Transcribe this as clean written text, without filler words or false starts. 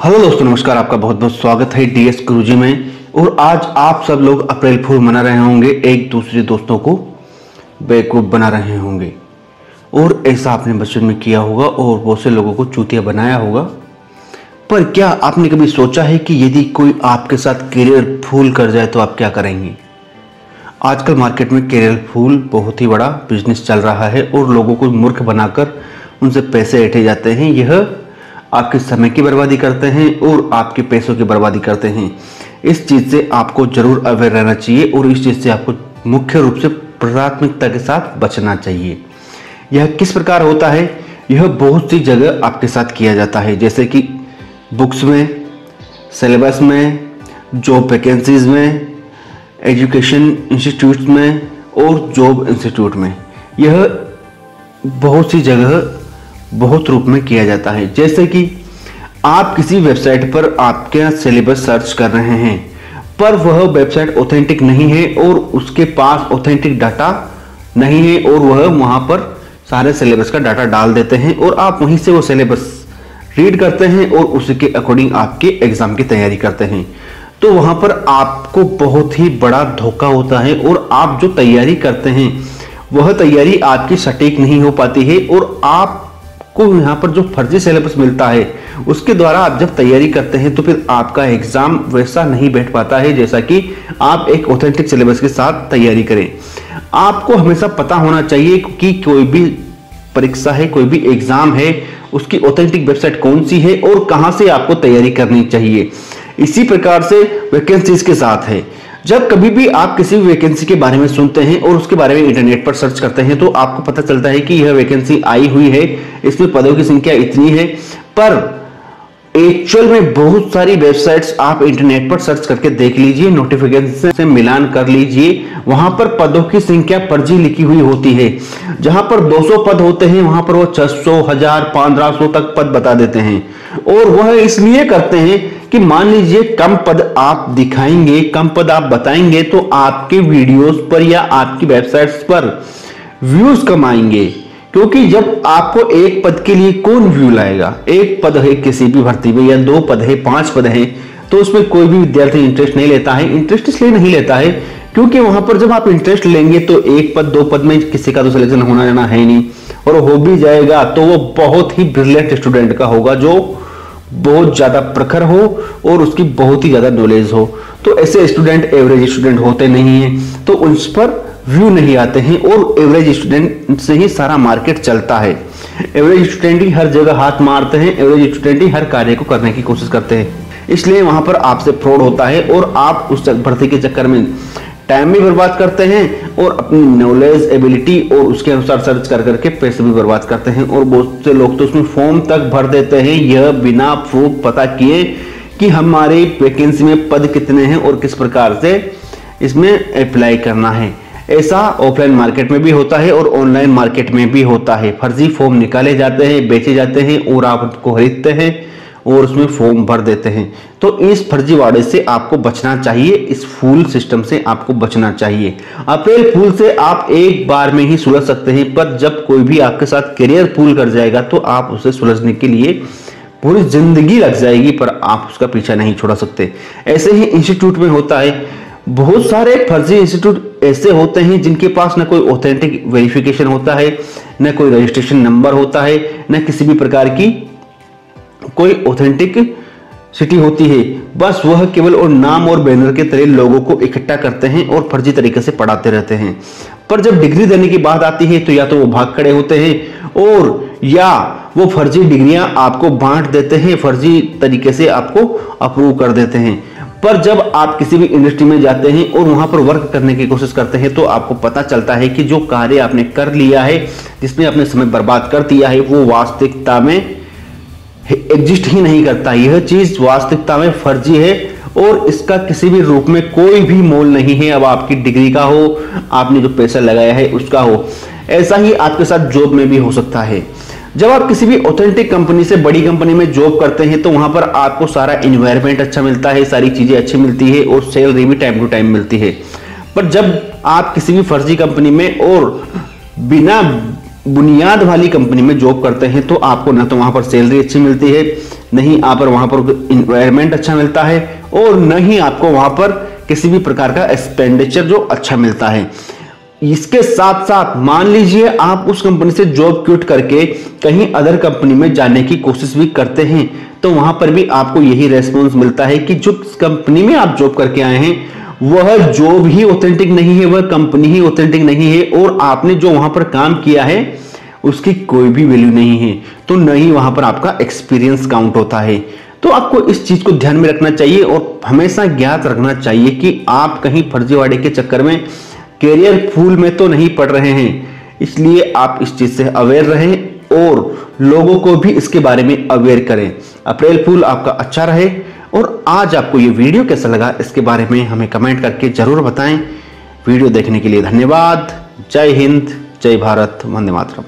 Hello दोस्तों, नमस्कार। आपका बहुत बहुत स्वागत है डीएस गुरुजी में। और आज आप सब लोग अप्रैल फूल मना रहे होंगे, एक दूसरे दोस्तों को बेवकूफ़ बना रहे होंगे। और ऐसा आपने बचपन में किया होगा और बहुत से लोगों को चूतिया बनाया होगा। पर क्या आपने कभी सोचा है कि यदि कोई आपके साथ कैरियर फूल कर जाए तो आप क्या करेंगे? आजकल मार्केट में कैरियर फूल बहुत ही बड़ा बिजनेस चल रहा है और लोगों को मूर्ख बनाकर उनसे पैसे ऐंठे जाते हैं। यह आपके समय की बर्बादी करते हैं और आपके पैसों की बर्बादी करते हैं। इस चीज़ से आपको जरूर अवेयर रहना चाहिए और इस चीज़ से आपको मुख्य रूप से प्राथमिकता के साथ बचना चाहिए। यह किस प्रकार होता है? यह बहुत सी जगह आपके साथ किया जाता है, जैसे कि बुक्स में, सिलेबस में, जॉब वैकेंसीज में, एजुकेशन इंस्टीट्यूट्स में और जॉब इंस्टीट्यूट में। यह बहुत सी जगह बहुत रूप में किया जाता है। जैसे कि आप किसी वेबसाइट पर आपके सिलेबस सर्च कर रहे हैं, पर वह वेबसाइट ऑथेंटिक नहीं है और उसके पास ऑथेंटिक डाटा नहीं है और वह वहां पर सारे सिलेबस का डाटा डाल देते हैं और आप वहीं से वो सिलेबस रीड करते हैं और उसी के अकॉर्डिंग आपके एग्जाम की तैयारी करते हैं। तो वहां पर आपको बहुत ही बड़ा धोखा होता है और आप जो तैयारी करते हैं वह तैयारी आपकी सटीक नहीं हो पाती है और आपको यहाँ पर जो फर्जी सिलेबस मिलता है उसके द्वारा आप जब तैयारी करते हैं तो फिर आपका एग्जाम वैसा नहीं बैठ पाता है जैसा कि आप एक ऑथेंटिक सिलेबस के साथ तैयारी करें। आपको हमेशा पता होना चाहिए कि कोई भी परीक्षा है, कोई भी एग्जाम है, उसकी ऑथेंटिक वेबसाइट कौन सी है और कहां से आपको तैयारी करनी चाहिए। इसी प्रकार से वैकेंसीज के साथ है। जब कभी भी आप किसी भी वैकेंसी के बारे में सुनते हैं और उसके बारे में इंटरनेट पर सर्च करते हैं तो आपको पता चलता है कि यह वैकेंसी आई हुई है, इसमें पदों की संख्या इतनी है, पर एक्चुअल में बहुत सारी वेबसाइट्स आप इंटरनेट पर सर्च करके देख लीजिए, नोटिफिकेशन से मिलान कर लीजिए, वहां पर पदों की संख्या फर्जी लिखी हुई होती है। जहां पर 200 पद होते हैं वहां पर वो 600, 1000, 1500 तक पद बता देते हैं। और वह इसलिए करते हैं कि मान लीजिए कम पद आप दिखाएंगे, कम पद आप बताएंगे तो आपके वीडियोस पर या आपकी वेबसाइट्स पर व्यूज कम आएंगे। क्योंकि जब आपको एक पद के लिए कौन व्यू लाएगा? एक पद है किसी भी भर्ती में या 2 पद है, 5 पद है, तो उसमें कोई भी विद्यार्थी इंटरेस्ट नहीं लेता है। इंटरेस्ट इसलिए नहीं लेता है क्योंकि वहां पर जब आप इंटरेस्ट लेंगे तो 1 पद 2 पद में किसी का तो सिलेक्शन होना जाना है नहीं, और हो भी जाएगा तो वो बहुत ही ब्रिलियंट स्टूडेंट का होगा जो बहुत ज्यादा प्रखर हो और उसकी बहुत ही ज्यादा नॉलेज हो। तो ऐसे स्टूडेंट एवरेज स्टूडेंट होते नहीं हैं, तो उस पर व्यू नहीं आते हैं और एवरेज स्टूडेंट से ही सारा मार्केट चलता है। एवरेज स्टूडेंट ही हर जगह हाथ मारते हैं, एवरेज स्टूडेंट ही हर कार्य को करने की कोशिश करते हैं, इसलिए वहां पर आपसे फ्रॉड होता है और आप उस भर्ती के चक्कर में टाइम भी बर्बाद करते हैं और अपनी नॉलेज, एबिलिटी और उसके अनुसार सर्च कर करके पैसे भी बर्बाद करते हैं। और बहुत से लोग तो उसमें फॉर्म तक भर देते हैं यह बिना प्रूफ पता किए कि हमारे वैकेंसी में पद कितने हैं और किस प्रकार से इसमें अप्लाई करना है। ऐसा ऑफलाइन मार्केट में भी होता है और ऑनलाइन मार्केट में भी होता है। फर्जी फॉर्म निकाले जाते हैं, बेचे जाते हैं और आप उनको खरीदते हैं और उसमें फॉर्म भर देते हैं। तो इस फर्जीवाड़े से आपको बचना चाहिए, इस फूल सिस्टम से आपको बचना चाहिए। अप्रैल फूल से आप एक बार में ही सुलझ सकते हैं, पर जब कोई भी आपके साथ करियर फूल कर जाएगा तो आप उसे सुलझने के लिए पूरी जिंदगी लग जाएगी, पर आप उसका पीछा नहीं छोड़ा सकते। ऐसे ही इंस्टीट्यूट में होता है। बहुत सारे फर्जी इंस्टीट्यूट ऐसे होते हैं जिनके पास न कोई ऑथेंटिक वेरिफिकेशन होता है, न कोई रजिस्ट्रेशन नंबर होता है, न किसी भी प्रकार की कोई ऑथेंटिक सिटी होती है। बस वह केवल और नाम और बैनर के तले लोगों को इकट्ठा करते हैं और फर्जी तरीके से पढ़ाते रहते हैं। पर जब डिग्री देने की बात आती है तो या तो वो भाग खड़े होते हैं और या वो फर्जी डिग्रियां आपको बांट देते हैं, फर्जी तरीके से आपको अप्रूव कर देते हैं। पर जब आप किसी भी इंडस्ट्री में जाते हैं और वहां पर वर्क करने की कोशिश करते हैं तो आपको पता चलता है कि जो कार्य आपने कर लिया है, जिसमें आपने समय बर्बाद कर दिया है, वो वास्तविकता में एग्जिस्ट ही नहीं करता। यह चीज वास्तविकता में फर्जी है और इसका किसी भी रूप में कोई भी मोल नहीं है। अब आपकी डिग्री का हो, आपने जो पैसा लगाया है उसका हो। ऐसा ही आपके साथ जॉब में भी हो सकता है। जब आप किसी भी ऑथेंटिक कंपनी से, बड़ी कंपनी में जॉब करते हैं तो वहां पर आपको सारा एनवायरनमेंट अच्छा मिलता है, सारी चीजें अच्छी मिलती है और सैलरी भी टाइम टू टाइम मिलती है। पर जब आप किसी भी फर्जी कंपनी में और बिना बुनियाद वाली कंपनी में जॉब करते हैं तो आपको ना तो वहां पर सैलरी अच्छी मिलती है, नहीं आप वहां पर इन्वायरमेंट अच्छा मिलता है, और न ही आपको वहां पर किसी भी प्रकार का एक्सपेंडिचर जो अच्छा मिलता है। इसके साथ साथ मान लीजिए आप उस कंपनी से जॉब क्विट करके कहीं अदर कंपनी में जाने की कोशिश भी करते हैं, तो वहां पर भी आपको यही रेस्पॉन्स मिलता है कि जो कंपनी में आप जॉब करके आए हैं वह जॉब ही ऑथेंटिक नहीं है, वह कंपनी ही ऑथेंटिक नहीं है, और आपने जो वहां पर काम किया है उसकी कोई भी वैल्यू नहीं है, तो न ही वहां पर आपका एक्सपीरियंस काउंट होता है। तो आपको इस चीज को ध्यान में रखना चाहिए और हमेशा ज्ञात रखना चाहिए कि आप कहीं फर्जीवाड़े के चक्कर में कैरियर फूल में तो नहीं पड़ रहे हैं। इसलिए आप इस चीज से अवेयर रहें और लोगों को भी इसके बारे में अवेयर करें। अप्रैल फूल आपका अच्छा रहे। और आज आपको ये वीडियो कैसा लगा इसके बारे में हमें कमेंट करके जरूर बताएं। वीडियो देखने के लिए धन्यवाद। जय हिंद, जय भारत, वंदे मातरम।